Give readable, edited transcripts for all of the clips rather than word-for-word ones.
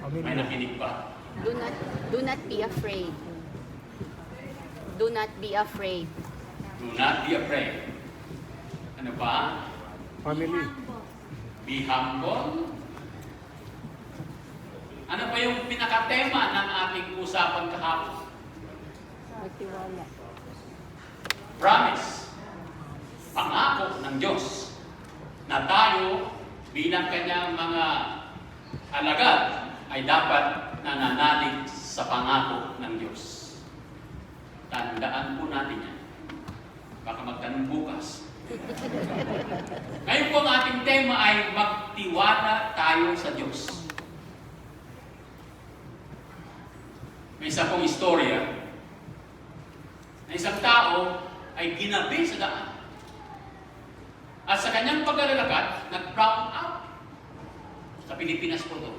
May nakinig ba? Do not be afraid. Do not be afraid. Do not be afraid. Ano pa? Family. Be humble. Ano pa yung pinakatema ng ating usapan kahapon? Magtiwala. Promise. Pangako ng Diyos na tayo bilang kanyang mga alagad ay dapat nananalig sa pangako ng Diyos. Tandaan po natin yan. Baka magtanong bukas. Ngayon po ang ating tema ay magtiwala tayo sa Diyos. May isa pong istorya na isang tao ay ginabi sa daan. At sa kanyang paglalakad, nag-brown out. Sa Pilipinas po ito.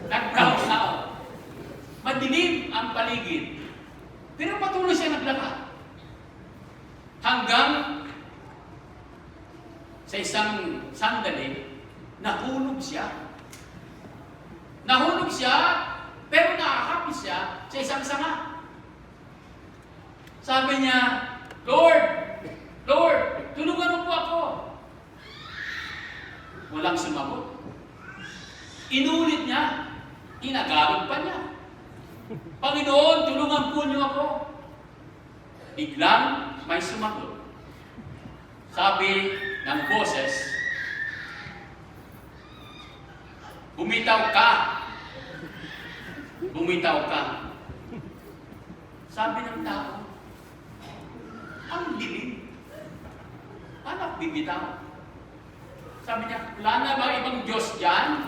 Nag-brown out. Madilim ang paligid. Pero patuloy siya naglakad. Hanggang sa isang sandali, nahulog siya. Nahulog siya, pero nakakapis siya sa isang sanga. Sabi niya, Lord, tulungan mo po ako. Walang sumagot. Inulit niya. Inagamit pa niya. Panginoon, tulungan po niyo ako. Biglang may sumagot. Sabi ng boses, bumitaw ka. Bumitaw ka. Sabi ng tao, ang dilim. Paano bibitaw? Sabi niya, wala na ba ibang Diyos dyan?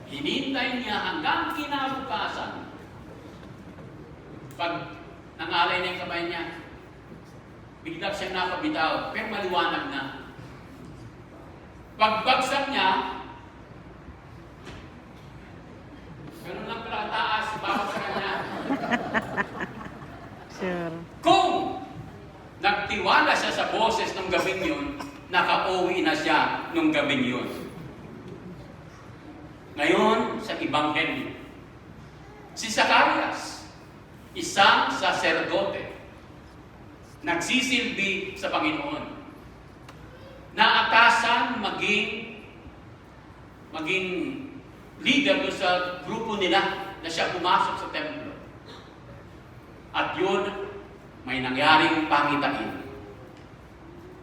Hinintay niya hanggang kinabukasan. Pag nangalay na yung kamay niya, bigla siyang napabitaw, pero maliwanag na. Pagbagsak niya, ganun lang pala taas, bawat sa kanya. Sure. Kung nagtiwala siya sa boses ng gabing yun, nakauwi na siya nung gabing yun. Ngayon, sa Ebanghelyo, si Zacarias, isang saserdote, nagsisilbi sa Panginoon, naatasan maging leader doon sa grupo nila na siya pumasok sa templo. At yun, may nangyaring pangitain.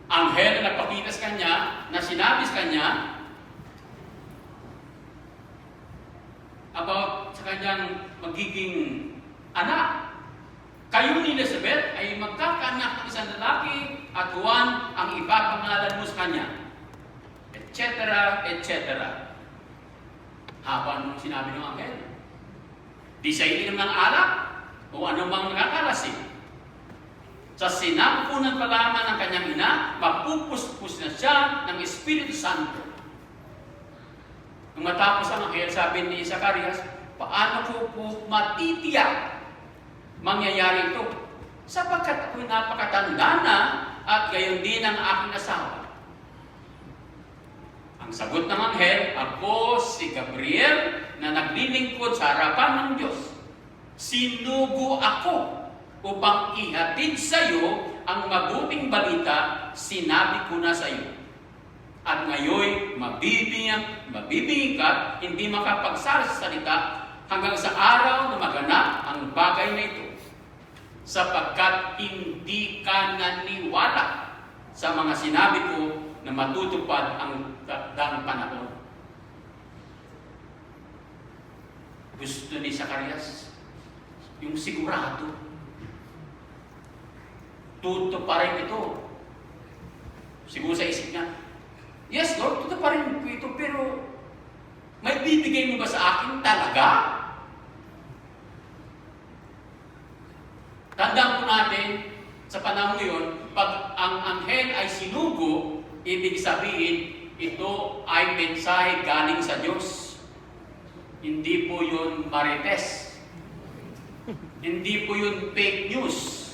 Anghel na nagpakita sa kanya, na sinabi sa kanya about sa kanyang magiging anak. Kayo ni Elizabeth ay magkakaanak ng isang lalaki at Juan ang ipapangalan mo sa kanya. Etc. etc. Haba nung sinabi ng anghel. Di siya ininom ng alak o anumang nakakalasing. Sa sinampunan pa lamang ng kanyang ina, mapupuspos na siya ng Espiritu Santo. Nung matapos ang anghel, sabi ni Zacarias, paano ko po matitiyak mangyayari ito? Sapagkat ako'y napakatanda na at gayon din ang aking asawa. Ang sagot ng anghel, ako si Gabriel na naglilingkod sa harapan ng Diyos. Sinugo ako upang ihatid sa iyo ang mabuting balita, sinabi ko na sa iyo. At ngayon, mabibingi ka, hindi makapagsasalita hanggang sa araw na maganap ang bagay na ito. Sapagkat hindi ka naniwala sa mga sinabi ko na matutupad ang takdang panahon. Gusto ni Zacarias yung sigurado. Tutuparin ito. Siguro sa isip niya, yes, Lord, tutuparin ko ito, pero may bibigay mo ba sa akin talaga? Tandaan po natin, sa panahon ngayon, pag ang anghel ay sinugo, ibig sabihin, ito ay mensahe galing sa Diyos. Hindi po yun marites. Hindi po yun fake news.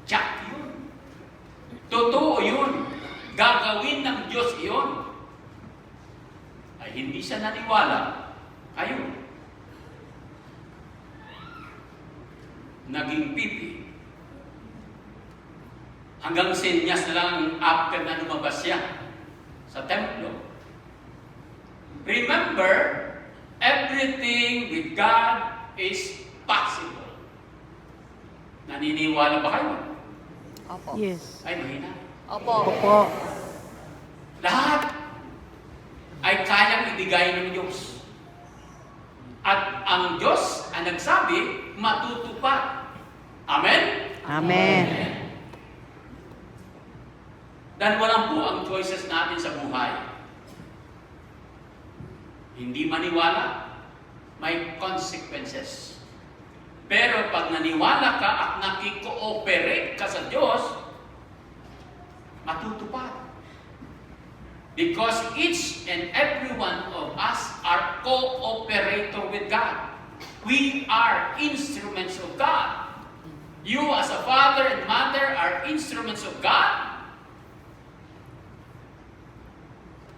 Tsak yun. Totoo yun. Gagawin ng Diyos yun. ay hindi siya naniwala, kayo naging pipi. Hanggang senyas na lang after na lumabas siya sa templo. Remember, everything with God is possible. Naniniwala ba kayo? Opo. Yes. Ay, mahina. Opo. Opo. Lahat ay kayang ibigay ng Diyos. At ang Diyos ang nagsabi, matutupad. Amen? Amen. Dahil walang po ang choices natin sa buhay. Hindi maniwala, may consequences. Pero pag naniwala ka at nakikooperate ka sa Diyos, matutupad. Because each and every one of us are cooperator with God. We are instruments of God. You as a father and mother are instruments of God.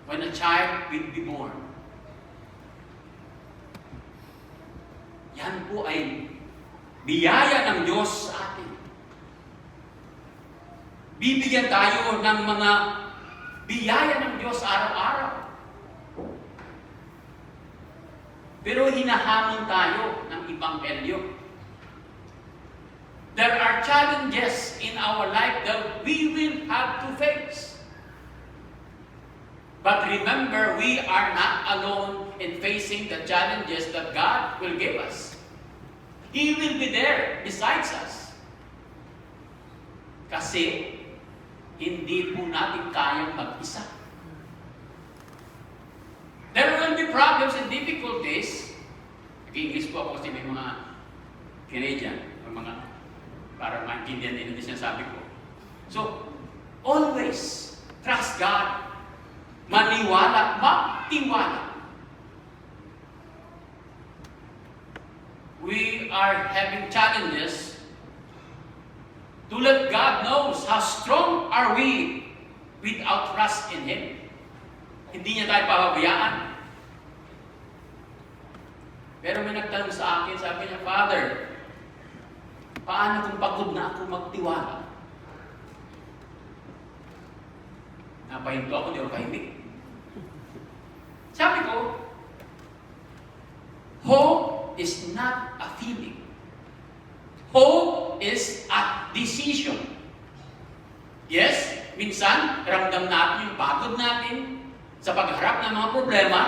When a child will be born, yan po ay biyaya ng Diyos sa atin. Bibigyan tayo ng mga biyaya ng Diyos araw-araw. Pero hinahamon tayo ng Ebanghelyo. There are challenges in our life that we will have to face. But remember, we are not alone in facing the challenges that God will give us. He will be there besides us. Kasi hindi po natin kayang mag-isa. There will be problems and difficulties. Nag-English po ako kasi may mga Canadian, mga para maintindihan din ang sinasabi ko. So, always trust God. Maniwala, magtiwala. We are having challenges to let God knows how strong are we without trust in Him. Hindi niya tayo pababayaan. Pero may nagtanong sa akin, sabi niya, Father, paano kung pagod na ako magtiwala? Napahinto ako, di ako kahimik. Sabi ko, hope is not a feeling. Hope is a decision. Yes, minsan, ramdam natin yung pagod natin sa pagharap ng mga problema.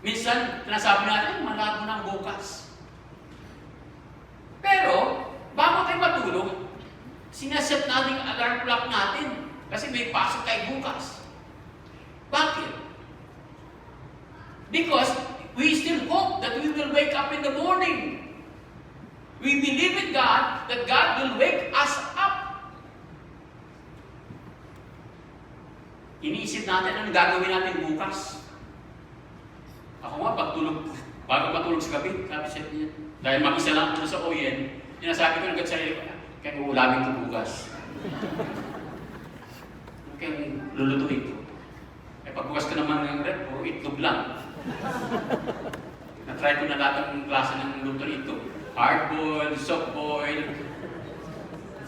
Minsan, nasabi natin, malabo ng bukas. Pero, bago tayo matulog, sinaset natin ang alarm clock natin kasi may pasok tayo bukas. Bakit? Because we still hope that we will wake up in the morning. We believe in God that God will wake us up. Iniisip natin ano gagawin natin bukas. Ako nga, bago matulog sa gabi, sabi siya niya, dahil mag-isa lang ako sa OYN, sinasabi ko agad sa iyo, kaya uulamin ko bukas. Kaya lulutuin ko. Eh pagbukas ko naman ng rep, puro itlog lang. Na-try ko na lahat ng klase ng luto ito. Hard-boiled, soft-boiled,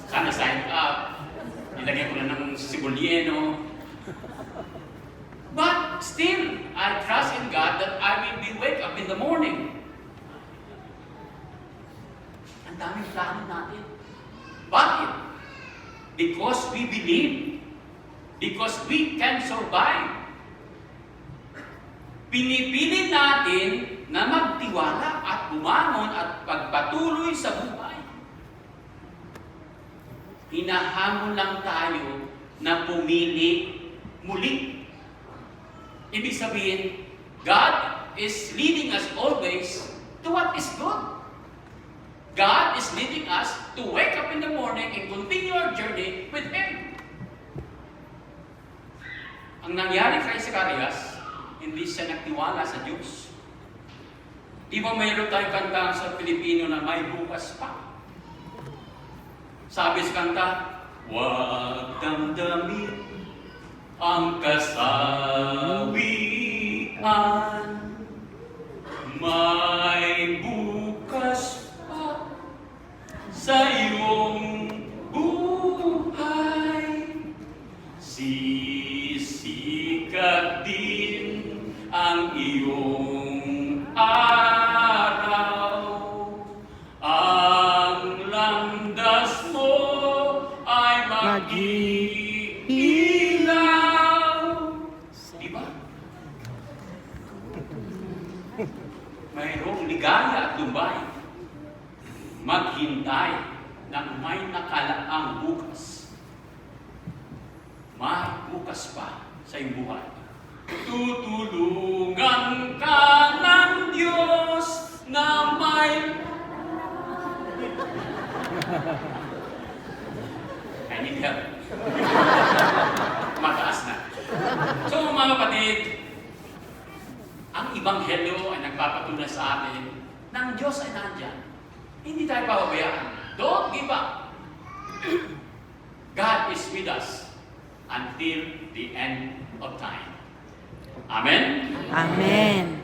sana side up, nilagyan ko na ng sibulyeno. But still, I trust in God that I will be wake up in the morning. Ang daming plano natin. Bakit? Because we believe. Because we can survive. Pinipili natin na magtiwala at bumangon at pagpatuloy sa buhay. Hinahamon lang tayo na pumili muli. Ibig sabihin, God is leading us always to what is good. God is leading us to wake up in the morning and continue our journey with Him. Ang nangyari kay Zacarias, hindi siya nagtiwala sa Diyos. Di ba mayroon tayong kanta sa Pilipino na may bukas pa? Sabi sa kanta, huwag damdamin ang kasawi din ang iyong araw. Ang landas mo ay mag-iilaw. Diba? Mayroong ligaya at lumbay. Maghintay ng may nakalaang bukas. May bukas pa sa iyong buhay. Tutulungan ka ng Diyos na may... I need help. Mataas na. So mga kapatid, ang Ibanghelyo ay nagpapatunay sa atin ng Diyos ay nandyan. Hindi tayo pababayaan. Don't give up. God is with us until the end of time. Amen? Amen.